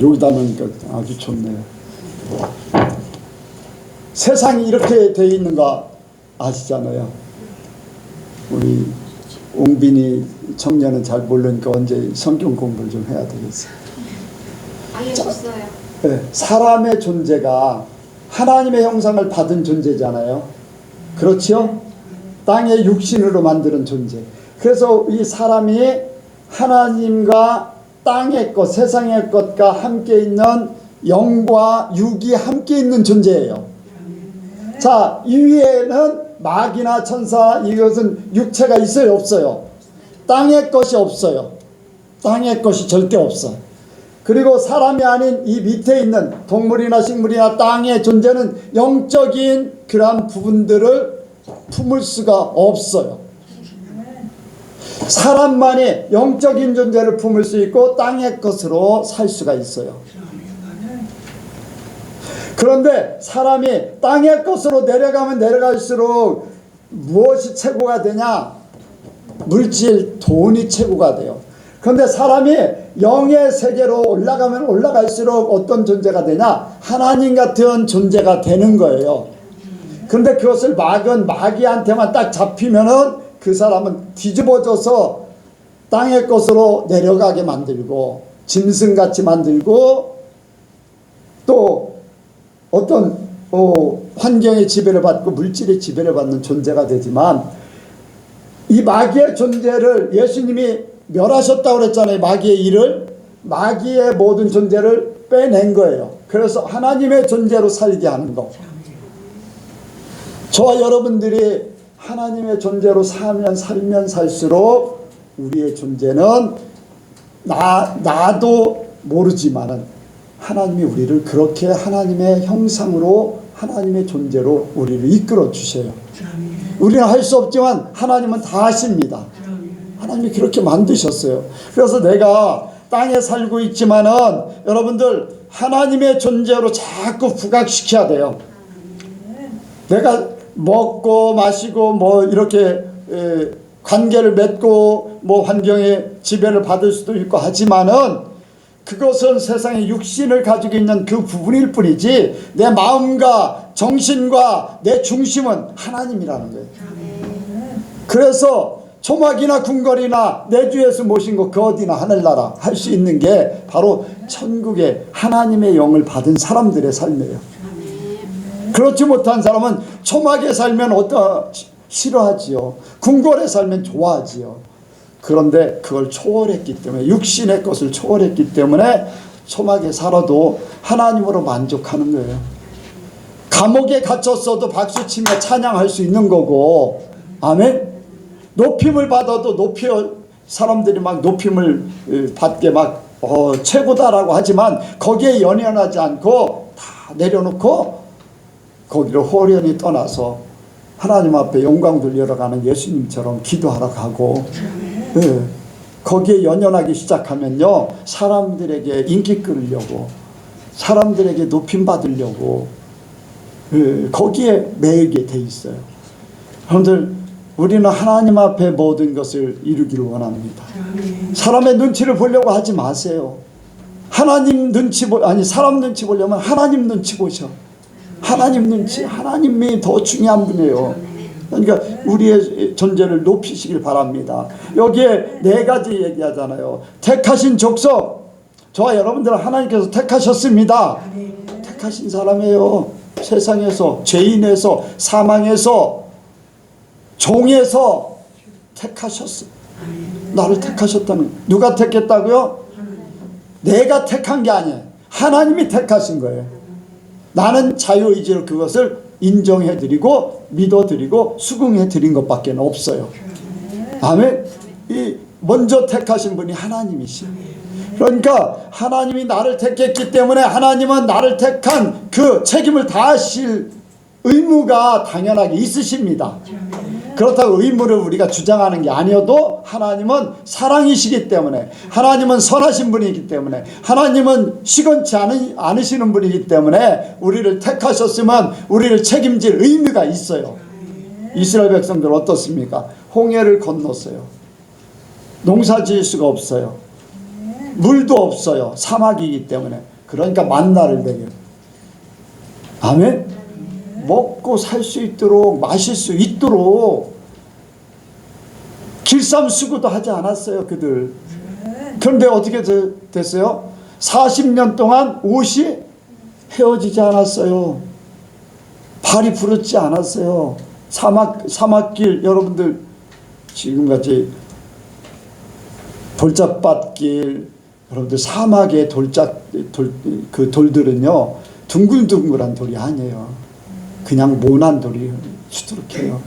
여기다 놓으니까 아주 좋네요. 세상이 이렇게 되어 있는 거 아시잖아요. 우리 옹빈이 청년은 잘 모르니까 언제 성경 공부를 좀 해야 되겠어요. 알려줬어요. 네, 사람의 존재가 하나님의 형상을 받은 존재잖아요. 그렇죠? 땅의 육신으로 만드는 존재. 그래서 이 사람이 하나님과 땅의 것, 세상의 것과 함께 있는 영과 육이 함께 있는 존재예요. 자, 이 위에는 마귀나 천사, 이것은 육체가 있어요, 없어요? 땅의 것이 없어요. 땅의 것이 절대 없어. 그리고 사람이 아닌 이 밑에 있는 동물이나 식물이나 땅의 존재는 영적인 그러한 부분들을 품을 수가 없어요. 사람만이 영적인 존재를 품을 수 있고 땅의 것으로 살 수가 있어요. 그런데 사람이 땅의 것으로 내려가면 내려갈수록 무엇이 최고가 되냐? 물질, 돈이 최고가 돼요. 그런데 사람이 영의 세계로 올라가면 올라갈수록 어떤 존재가 되냐? 하나님 같은 존재가 되는 거예요. 그런데 그것을 마귀한테만 딱 잡히면은 그 사람은 뒤집어져서 땅의 것으로 내려가게 만들고 짐승같이 만들고 또 어떤 환경의 지배를 받고 물질의 지배를 받는 존재가 되지만 이 마귀의 존재를 예수님이 멸하셨다고 그랬잖아요. 마귀의 일을, 마귀의 모든 존재를 빼낸 거예요. 그래서 하나님의 존재로 살게 하는 거. 저와 여러분들이 하나님의 존재로 살면 살수록 우리의 존재는 나도 모르지만은 하나님이 우리를 그렇게 하나님의 형상으로 하나님의 존재로 우리를 이끌어 주셔요. 우리는 할 수 없지만 하나님은 다 하십니다. 하나님이 그렇게 만드셨어요. 그래서 내가 땅에 살고 있지만은 여러분들 하나님의 존재로 자꾸 부각시켜야 돼요. 내가 먹고 마시고 뭐 이렇게 관계를 맺고 뭐 환경의 지배를 받을 수도 있고 하지만은 그것은 세상에 육신을 가지고 있는 그 부분일 뿐이지 내 마음과 정신과 내 중심은 하나님이라는 거예요. 그래서 초막이나 궁궐이나 내 주에서 모신 것 그 어디나 하늘나라 할 수 있는 게 바로 천국의 하나님의 영을 받은 사람들의 삶이에요. 그렇지 못한 사람은 초막에 살면 싫어하지요. 궁궐에 살면 좋아하지요. 그런데 그걸 초월했기 때문에 육신의 것을 초월했기 때문에 초막에 살아도 하나님으로 만족하는 거예요. 감옥에 갇혔어도 박수치며 찬양할 수 있는 거고, 아멘. 높임을 받아도 사람들이 막 높임을 받게 막 최고다라고 하지만 거기에 연연하지 않고 다 내려놓고 거기를 호련히 떠나서 하나님 앞에 영광 돌리러 가는 예수님처럼 기도하러 가고, 네, 거기에 연연하기 시작하면요 사람들에게 인기 끌으려고 사람들에게 높임 받으려고 거기에 매이게 돼 있어요. 여러분들, 우리는 하나님 앞에 모든 것을 이루기를 원합니다. 사람의 눈치를 보려고 하지 마세요. 사람 눈치 보려면 하나님 눈치 보셔. 하나님이 더 중요한 분이에요. 그러니까 우리의 존재를 높이시길 바랍니다. 여기에 4가지 얘기하잖아요. 택하신 족속, 저와 여러분들은 하나님께서 택하셨습니다. 택하신 사람이에요. 세상에서, 죄인에서, 사망에서, 종에서 택하셨어. 나를 택하셨다는. 누가 택했다고요? 내가 택한 게 아니에요. 하나님이 택하신 거예요. 나는 자유의지로 그것을 인정해드리고 믿어드리고 수긍해드린 것밖에 없어요. 아멘. 이 먼저 택하신 분이 하나님이시요. 그러니까 하나님이 나를 택했기 때문에 하나님은 나를 택한 그 책임을 다하실 의무가 당연하게 있으십니다. 그렇다고 의무를 우리가 주장하는 게 아니어도 하나님은 사랑이시기 때문에, 하나님은 선하신 분이기 때문에, 하나님은 시건치 않으시는 분이기 때문에 우리를 택하셨으면 우리를 책임질 의무가 있어요. 이스라엘 백성들 어떻습니까? 홍해를 건넜어요. 농사 지을 수가 없어요. 물도 없어요. 사막이기 때문에. 그러니까 만나를 먹여요. 아멘. 먹고 살 수 있도록, 마실 수 있도록 길쌈수고도 하지 않았어요, 그들. 그런데 어떻게 됐어요? 40년 동안 옷이 헤어지지 않았어요. 발이 부르지 않았어요. 사막길, 여러분들 지금같이 돌짝밭길, 여러분들 사막의 그 돌들은요 둥글둥글한 돌이 아니에요. 그냥 모난 돌이 수두룩해요.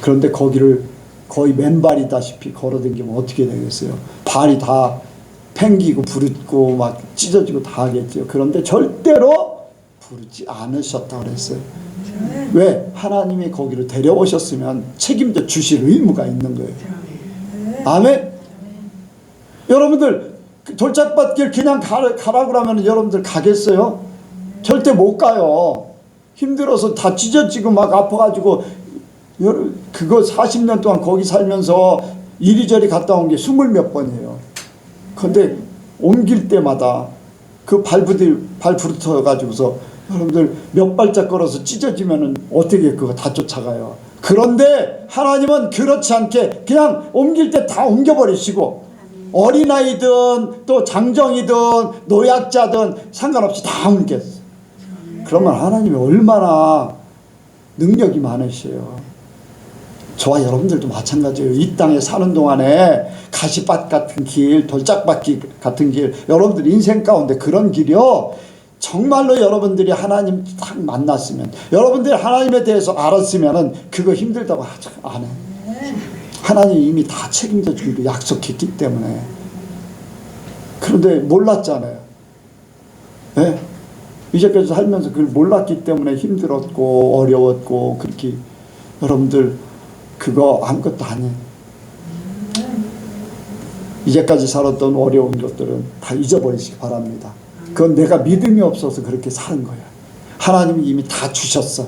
그런데 거기를 거의 맨발이다시피 걸어다니면 어떻게 되겠어요? 발이 다 팽기고 부르고 막 찢어지고 다 하겠죠. 그런데 절대로 부르지 않으셨다고 그랬어요. 왜? 하나님이 거기를 데려오셨으면 책임져 주실 의무가 있는 거예요. 아멘. 여러분들 돌짝밭길 그냥 가라 그러면 여러분들 가겠어요? 절대 못 가요. 힘들어서 다 찢어지고 막 아파가지고 그거 40년 동안 거기 살면서 이리저리 갔다 온 게 20몇 번이에요. 근데 옮길 때마다 그 발 부르터가지고서 여러분들 몇 발짝 걸어서 찢어지면은 어떻게 그거 다 쫓아가요. 그런데 하나님은 그렇지 않게 그냥 옮길 때 다 옮겨버리시고 어린아이든 또 장정이든 노약자든 상관없이 다 옮겼어요. 그러면 하나님이 얼마나 능력이 많으셔요. 저와 여러분들도 마찬가지예요. 이 땅에 사는 동안에 가시밭 같은 길, 돌짝밭 같은 길, 여러분들 인생 가운데 그런 길이요. 정말로 여러분들이 하나님 딱 만났으면, 여러분들이 하나님에 대해서 알았으면은 그거 힘들다고 하지 안 해. 하나님이 이미 다 책임져 주기로 약속했기 때문에. 그런데 몰랐잖아요. 네? 이제까지 살면서 그걸 몰랐기 때문에 힘들었고 어려웠고 그렇게. 여러분들 그거 아무것도 아니에요. 이제까지 살았던 어려운 것들은 다 잊어버리시기 바랍니다. 그건 내가 믿음이 없어서 그렇게 사는 거예요. 하나님이 이미 다 주셨어.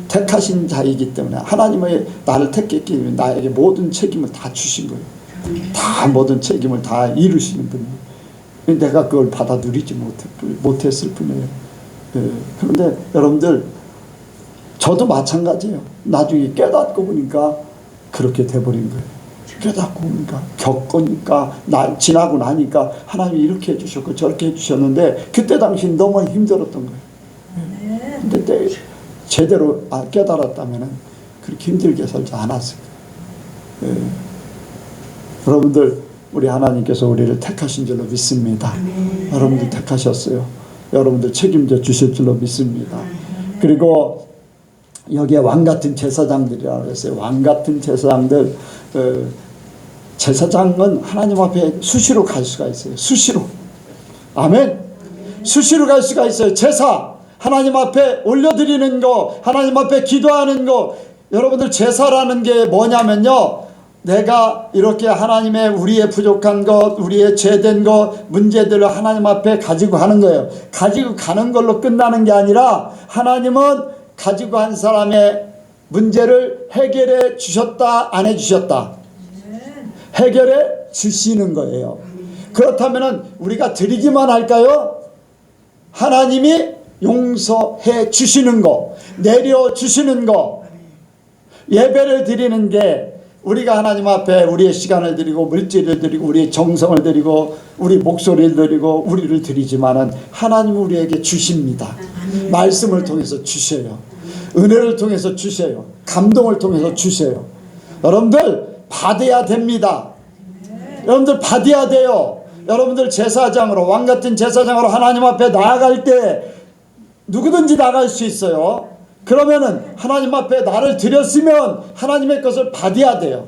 택하신 자이기 때문에, 하나님의 나를 택했기 때문에 나에게 모든 책임을 다 주신 거예요. 다 모든 책임을 다 이루시는 분이에요. 내가 그걸 받아들이지 못했을 뿐이에요. 예. 그런데 여러분들, 저도 마찬가지예요. 나중에 깨닫고 보니까 그렇게 돼버린 거예요. 깨닫고 보니까, 겪으니까, 지나고 나니까 하나님이 이렇게 해주셨고 저렇게 해주셨는데 그때 당시 너무 힘들었던 거예요. 근데 제대로 깨달았다면 그렇게 힘들게 살지 않았을 거예요. 예. 여러분들, 우리 하나님께서 우리를 택하신 줄로 믿습니다. 여러분들 택하셨어요. 여러분들 책임져 주실 줄로 믿습니다. 그리고 여기에 왕같은 제사장들이라고 했어요. 왕같은 제사장들. 제사장은 하나님 앞에 수시로 갈 수가 있어요. 수시로. 아멘. 수시로 갈 수가 있어요. 제사, 하나님 앞에 올려드리는 거, 하나님 앞에 기도하는 거. 여러분들, 제사라는 게 뭐냐면요, 내가 이렇게 하나님의 우리의 부족한 것, 우리의 죄된 것, 문제들을 하나님 앞에 가지고 가는 거예요. 가지고 가는 걸로 끝나는 게 아니라 하나님은 가지고 간 사람의 문제를 해결해 주셨다, 안 해주셨다, 해결해 주시는 거예요. 그렇다면 우리가 드리기만 할까요? 하나님이 용서해 주시는 거, 내려 주시는 거. 예배를 드리는 게 우리가 하나님 앞에 우리의 시간을 드리고 물질을 드리고 우리의 정성을 드리고 우리 목소리를 드리고 우리를 드리지만은 하나님은 우리에게 주십니다. 말씀을 통해서 주셔요. 은혜를 통해서 주셔요. 감동을 통해서 주셔요. 여러분들, 받아야 됩니다. 여러분들, 받아야 돼요. 여러분들, 제사장으로, 왕같은 제사장으로 하나님 앞에 나아갈 때 누구든지 나갈 수 있어요. 그러면은 하나님 앞에 나를 드렸으면 하나님의 것을 받아야 돼요.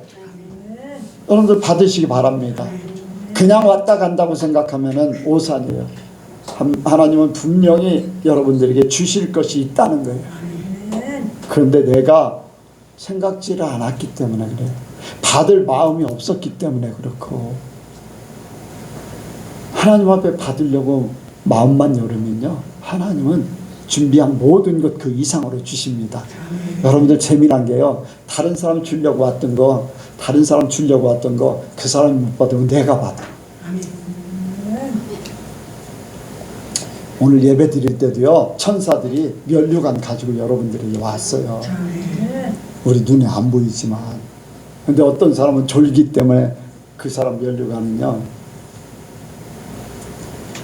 여러분들, 받으시기 바랍니다. 그냥 왔다 간다고 생각하면은 오산이에요. 하나님은 분명히 여러분들에게 주실 것이 있다는 거예요. 그런데 내가 생각지를 않았기 때문에 그래요. 받을 마음이 없었기 때문에 그렇고, 하나님 앞에 받으려고 마음만 열으면요, 하나님은 준비한 모든 것 그 이상으로 주십니다. 여러분들, 재미난 게요, 다른 사람 주려고 왔던 거, 다른 사람 주려고 왔던 거, 그 사람이 못 받으면 내가 받아. 오늘 예배 드릴 때도요, 천사들이 면류관 가지고 여러분들에게 왔어요. 우리 눈에 안 보이지만. 근데 어떤 사람은 졸기 때문에 그 사람 면류관은요,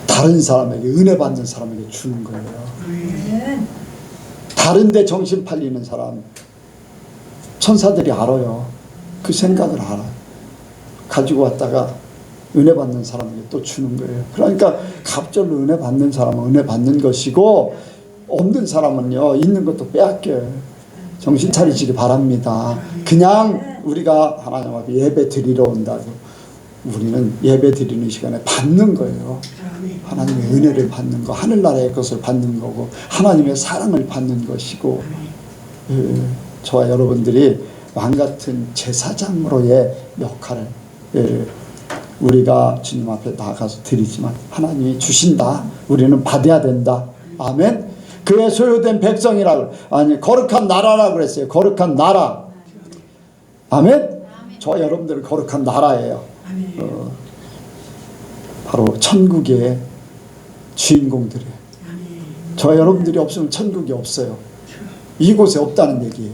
다른 사람에게, 은혜 받는 사람에게 주는 거예요. 다른데 정신 팔리는 사람, 천사들이 알아요. 그 생각을 알아. 가지고 왔다가 은혜 받는 사람에게 또 주는 거예요. 그러니까 갑절로 은혜 받는 사람은 은혜 받는 것이고, 없는 사람은요, 있는 것도 빼앗겨요. 정신 차리시기 바랍니다. 그냥 우리가 하나님 앞에 예배 드리러 온다고, 우리는 예배 드리는 시간에 받는 거예요. 하나님의 은혜를 받는 거, 하늘나라의 것을 받는 거고, 하나님의 사랑을 받는 것이고, 저와 여러분들이 왕같은 제사장으로의 역할을, 우리가 주님 앞에 나가서 드리지만 하나님이 주신다. 우리는 받아야 된다. 아멘. 그의 소유된 백성이라고, 아니, 거룩한 나라라고 그랬어요. 거룩한 나라. 아멘. 저와 여러분들은 거룩한 나라예요. 바로 천국의 주인공들이에요. 저와 여러분들이 없으면 천국이 없어요. 이곳에 없다는 얘기예요.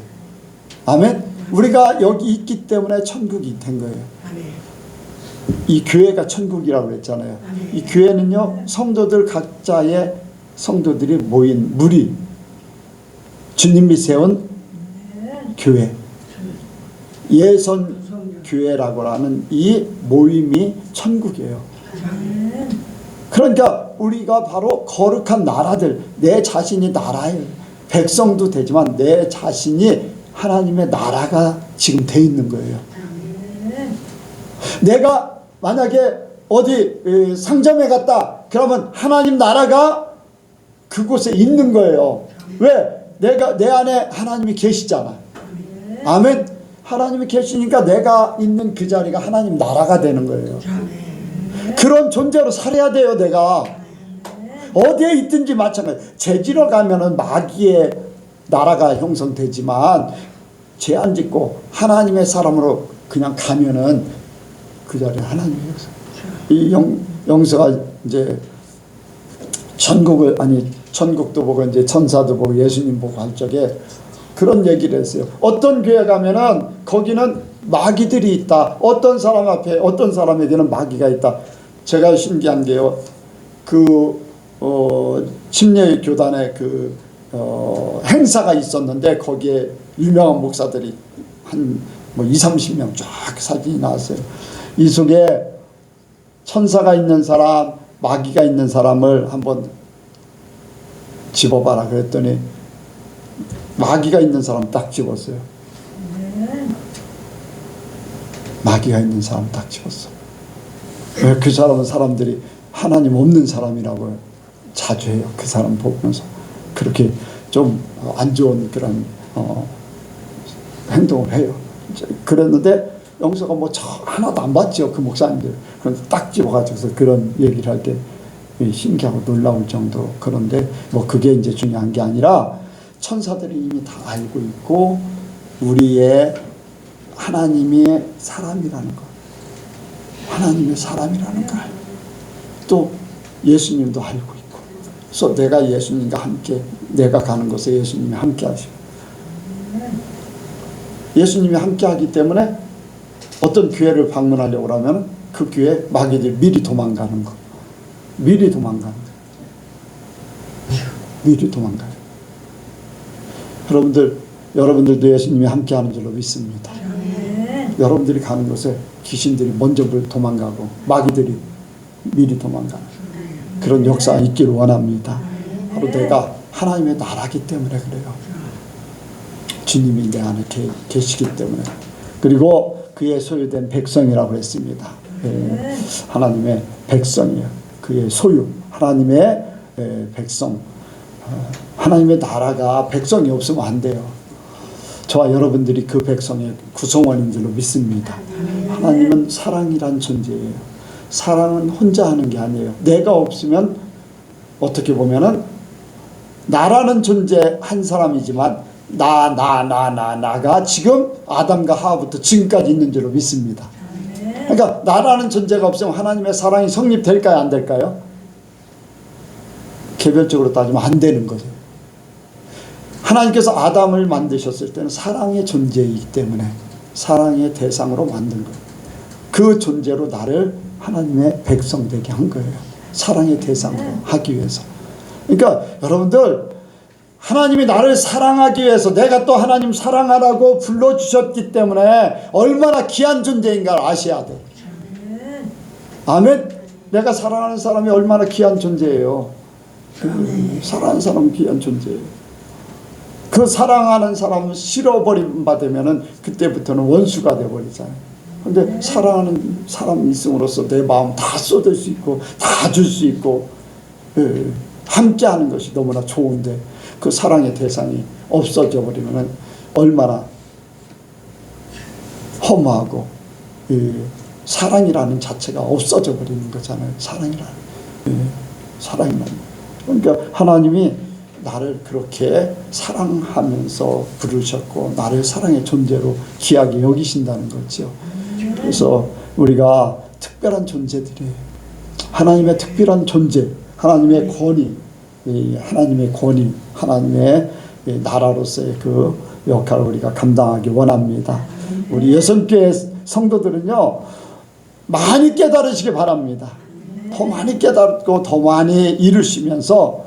아멘. 우리가 여기 있기 때문에 천국이 된 거예요. 이 교회가 천국이라고 그랬잖아요. 이 교회는요, 성도들 각자의 성도들이 모인 무리, 주님이 세운 교회, 예선 교회라고 하는 이 모임이 천국이에요. 그러니까 우리가 바로 거룩한 나라들, 내 자신이 나라예요. 백성도 되지만 내 자신이 하나님의 나라가 지금 돼 있는 거예요. 내가 만약에 어디 상점에 갔다 그러면 하나님 나라가 그곳에 있는 거예요. 왜? 내 안에 하나님이 계시잖아. 아멘. 하나님이 계시니까 내가 있는 그 자리가 하나님 나라가 되는 거예요. 그런 존재로 살아야 돼요. 내가 어디에 있든지 마찬가지. 죄지러 가면은 마귀의 나라가 형성되지만, 죄 안 짓고 하나님의 사람으로 그냥 가면은 그 자리에 하나님이 영서가 이제 천국도 보고 이제 천사도 보고 예수님 보고 할 적에 그런 얘기를 했어요. 어떤 교회 가면은 거기는 마귀들이 있다. 어떤 사람 앞에 어떤 사람에게는 마귀가 있다. 제가 신기한 게요. 침례 교단에 행사가 있었는데 거기에 유명한 목사들이 한 20-30명 쫙 사진이 나왔어요. 이 속에 천사가 있는 사람, 마귀가 있는 사람을 한번 집어봐라 그랬더니 마귀가 있는 사람 딱 집었어요. 마귀가 있는 사람 딱 집었어. 그 사람은 사람들이 하나님 없는 사람이라고 자주 해요. 그 사람 보면서 그렇게 좀 안 좋은 그런 행동을 해요. 그랬는데 영서가 하나도 안 봤죠. 그 목사님들. 그런데 딱 집어가지고서 그런 얘기를 할 때 신기하고 놀라울 정도. 그런데 그게 이제 중요한 게 아니라 천사들이 이미 다 알고 있고 우리의 하나님의 사람이라는 것, 하나님의 사람이라는 걸 또 예수님도 알고 있고, 그래서 내가 예수님과 함께, 내가 가는 곳에 예수님이 함께 하시고, 예수님이 함께 하기 때문에 어떤 교회를 방문하려고 하면 그 교회 마귀들 미리 도망가는 거, 미리 도망가요. 여러분들도 예수님이 함께 하는 줄로 믿습니다. 여러분들이 가는 곳에 귀신들이 먼저 도망가고 마귀들이 미리 도망가는 그런 역사가 있기를 원합니다. 바로 내가 하나님의 나라기 때문에 그래요. 주님이 내 안에 계시기 때문에. 그리고 그의 소유된 백성이라고 했습니다. 하나님의 백성이에요. 그의 소유, 하나님의 백성. 하나님의 나라가 백성이 없으면 안 돼요. 저와 여러분들이 그 백성의 구성원인 줄로 믿습니다. 하나님은 사랑이란 존재예요. 사랑은 혼자 하는 게 아니에요. 내가 없으면 어떻게 보면은 나라는 존재 한 사람이지만 나가 지금 아담과 하와부터 지금까지 있는 줄로 믿습니다. 그러니까 나라는 존재가 없으면 하나님의 사랑이 성립될까요? 안 될까요? 개별적으로 따지면 안 되는 거죠. 하나님께서 아담을 만드셨을 때는 사랑의 존재이기 때문에 사랑의 대상으로 만든 거예요. 그 존재로 나를 하나님의 백성 되게 한 거예요. 사랑의 대상으로 하기 위해서. 그러니까 여러분들 하나님이 나를 사랑하기 위해서 내가 또 하나님 사랑하라고 불러주셨기 때문에 얼마나 귀한 존재인가를 아셔야 돼요. 아멘. 내가 사랑하는 사람이 얼마나 귀한 존재예요. 사랑하는 사람은 귀한 존재예요. 그 사랑하는 사람은 싫어버림 받으면은 그때부터는 원수가 돼버리잖아요. 근데 사랑하는 사람이 있음으로써 내 마음 다 쏟을 수 있고 다 줄 수 있고 함께하는 것이 너무나 좋은데 그 사랑의 대상이 없어져 버리면은 얼마나 허무하고 사랑이라는 자체가 없어져 버리는 거잖아요. 사랑이라는. 그러니까 하나님이 나를 그렇게 사랑하면서 부르셨고 나를 사랑의 존재로 귀하게 여기신다는 거죠. 그래서 우리가 특별한 존재들이에요. 하나님의 특별한 존재, 하나님의 권위, 하나님의 나라로서의 그 역할을 우리가 감당하기 원합니다. 우리 여성교회 성도들은요, 많이 깨달으시기 바랍니다. 더 많이 깨닫고 더 많이 이루시면서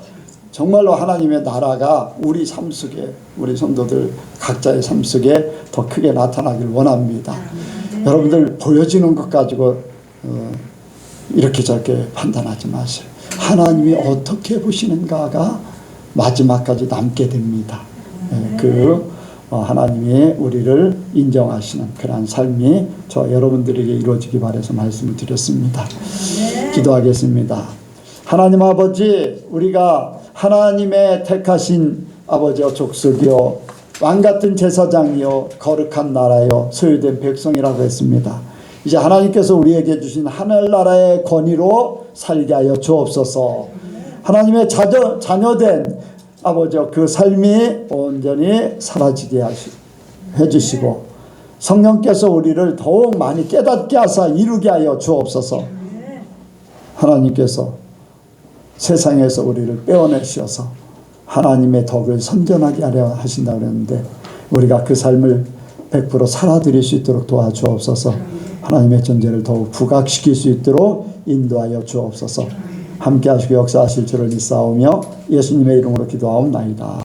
정말로 하나님의 나라가 우리 삶 속에, 우리 성도들 각자의 삶 속에 더 크게 나타나길 원합니다. 여러분들 보여지는 것 가지고 이렇게 저렇게 판단하지 마세요. 하나님이 어떻게 보시는가가 마지막까지 남게 됩니다. 하나님이 우리를 인정하시는 그러한 삶이 저 여러분들에게 이루어지기 바라서 말씀을 드렸습니다. 기도하겠습니다. 하나님 아버지, 우리가 하나님의 택하신 아버지와 족속이요 왕같은 제사장이요 거룩한 나라요 소유된 백성이라고 했습니다. 이제 하나님께서 우리에게 주신 하늘나라의 권위로 살게 하여 주옵소서. 하나님의 자녀된 아버지와 그 삶이 온전히 사라지게 해주시고 성령께서 우리를 더욱 많이 깨닫게 하사 이루게 하여 주옵소서. 하나님께서 세상에서 우리를 빼어내셔서 하나님의 덕을 선전하게 하려 하신다 그랬는데 우리가 그 삶을 100% 살아드릴 수 있도록 도와주옵소서. 하나님의 존재를 더욱 부각시킬 수 있도록 인도하여 주옵소서. 함께 하시고 역사하실 줄을 믿사오며 예수님의 이름으로 기도하옵나이다.